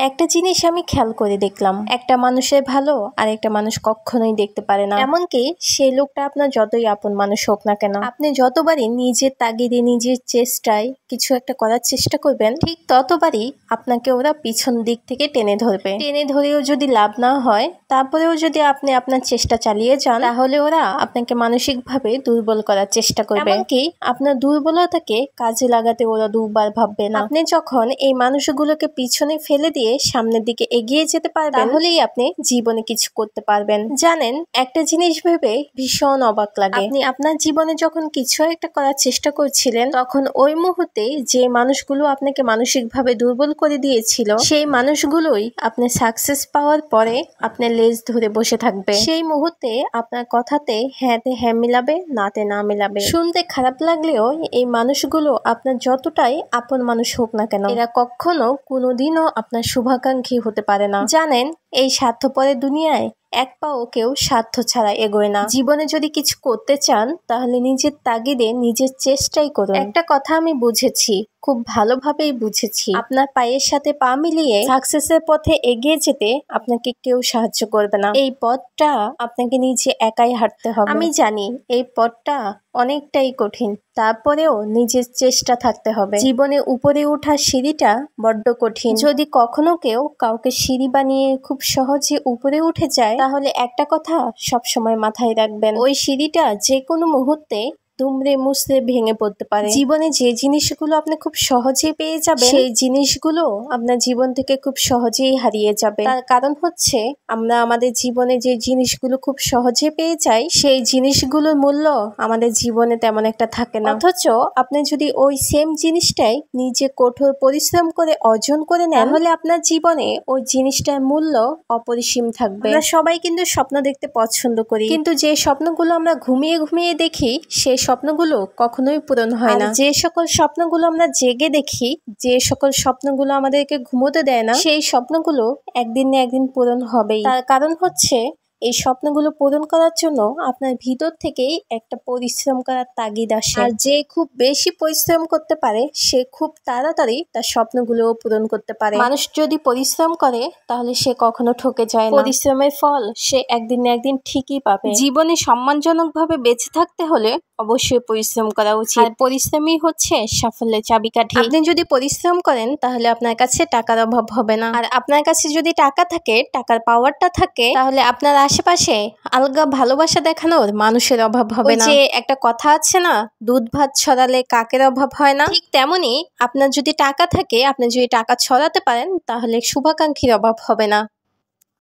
একটা জিনিস আমি খেয়াল করে দেখলাম, একটা মানুষের ভালো আর একটা মানুষ কখনোই দেখতে পারে না। এমনকি সেই লোকটা আপনার যতই আপন মানুষ হোক না কেন, আপনি যতবারই নিজের তাগিদে নিজের চেষ্টায় কিছু একটা করার চেষ্টা করবেন, ঠিক ততবারই আপনাকে ওরা পিছন দিক থেকে টেনে ধরবে। টেনে ধরেও যদি লাভ না হয়, তারপরেও যদি আপনি আপনার চেষ্টা চালিয়ে যান, তাহলে ওরা আপনাকে মানসিকভাবে দুর্বল করার চেষ্টা করবে। এমনকি আপনার দুর্বলতাকে কাজে লাগাতে ওরা দুবার ভাববে না। আপনি যখন এই মানুষগুলোকে পিছনে ফেলে দিয়ে সামনের দিকে এগিয়ে যেতে পারবেন, তাহলেই আপনি জীবনে কিছু করতে পারবেন। জানেন, একটা জিনিস ভেবে ভীষণ অবাক লাগে, আপনি আপনার জীবনে যখন কিছু একটা করার চেষ্টা করছিলেন, তখন ওই মুহূর্তে যে মানুষগুলো আপনাকে মানসিকভাবে দুর্বল করে দিয়েছিল, সেই মানুষগুলোই আপনি সাকসেস পাওয়ার পরে আপনার লেজ ধরে বসে থাকবে। সেই মুহূর্তে আপনার কথাতে হ্যাঁতে হ্যাঁ মিলাবে, নাতে না মিলাবে। শুনতে খারাপ লাগলেও এই মানুষগুলো আপনার যতটাই আপন মানুষ হোক না কেন, এরা কখনো কোনোদিনও আপনার শুভাকাঙ্ক্ষী হতে পারে না। জানেন, এই স্বার্থপরের দুনিয়ায় এক পাও কেউ স্বার্থ ছাড়া এগোয় না। জীবনে যদি কিছু করতে চান, তাহলে নিজের তাগিদে নিজের চেষ্টাই করুন। একটা কথা আমি বুঝেছি, খুব ভালোভাবেই বুঝেছি, আপনার পায়ের সাথে পা মিলিয়ে সাকসেসের পথে এগিয়ে যেতে আপনাকে কেউ সাহায্য করবে না। এই পথটা আপনাকে নিজে একাই হাঁটতে হবে। আমি জানি এই পথটা অনেকটাই কঠিন, তারপরেও নিজের চেষ্টা থাকতে হবে। জীবনে উপরে ওঠার সিঁড়িটা বড্ড কঠিন। যদি কখনো কেউ কাউকে সিঁড়ি বানিয়ে খুব সহজে উপরে উঠে যায়, তাহলে একটা কথা সবসময় মাথায় রাখবেন, ওই সিঁড়িটা যে কোনো মুহূর্তে দুমড়ে মুচড়ে ভেঙে পড়তে পারে। জীবনে যে জিনিসগুলো আপনি খুব সহজেই পেয়ে যাবেন, সেই জিনিসগুলো আপনার জীবন থেকে খুব সহজেই হারিয়ে যাবে। তার কারণ হচ্ছে, আমরা আমাদের জীবনে যে জিনিসগুলো খুব সহজে পেয়ে যাই, সেই জিনিসগুলোর মূল্য আমাদের জীবনে তেমন একটা থাকে না। অথচ আপনি যদি ওই সেম জিনিসটাই নিজে কঠোর পরিশ্রম করে অর্জন করে নেন, তাহলে আপনার জীবনে ওই জিনিসটার মূল্য অপরিসীম থাকবে। আমরা সবাই কিন্তু স্বপ্ন দেখতে পছন্দ করি, কিন্তু যে স্বপ্নগুলো আমরা ঘুমিয়ে ঘুমিয়ে দেখি, সেই স্বপ্নগুলো কখনোই পূরণ হয় না। যে সকল স্বপ্নগুলো আমরা জেগে দেখি, যে সকল স্বপ্নগুলো আমাদেরকে ঘুমোতে দেয় না, সেই স্বপ্নগুলো একদিন না একদিন পূরণ হবেই। তার কারণ হচ্ছে, এই স্বপ্নগুলো পূরণ করার জন্য আপনার ভিতর থেকেই একটা পরিশ্রম করার তাগিদ আসে। আর যে খুব বেশি পরিশ্রম করতে পারে, সে খুব তাড়াতাড়ি তার স্বপ্নগুলোও পূরণ করতে পারে। মানুষ যদি পরিশ্রম করে, তাহলে সে কখনো ঠকে যায় না। পরিশ্রমের ফল সে একদিন না একদিন ঠিকই পাবে। জীবনে সম্মানজনকভাবে বেঁচে থাকতে হলে অবশ্যই পরিশ্রম করা উচিত। আর পরিশ্রমই হচ্ছে সাফল্যের চাবিকাঠি। আপনি যদি পরিশ্রম করেন, তাহলে আপনার কাছে টাকার অভাব হবে না। আর আপনার কাছে যদি টাকা থাকে, টাকার পাওয়ারটা থাকে, তাহলে আপনার আশেপাশে আলগা ভালোবাসা দেখানোর মানুষের অভাব হবে না। যে একটা কথা আছে না, দুধ ভাত ছড়ালে কাকের অভাব হয় না, ঠিক তেমনি আপনার যদি টাকা থাকে, আপনি যদি টাকা ছড়াতে পারেন, তাহলে শুভাকাঙ্ক্ষীর অভাব হবে না।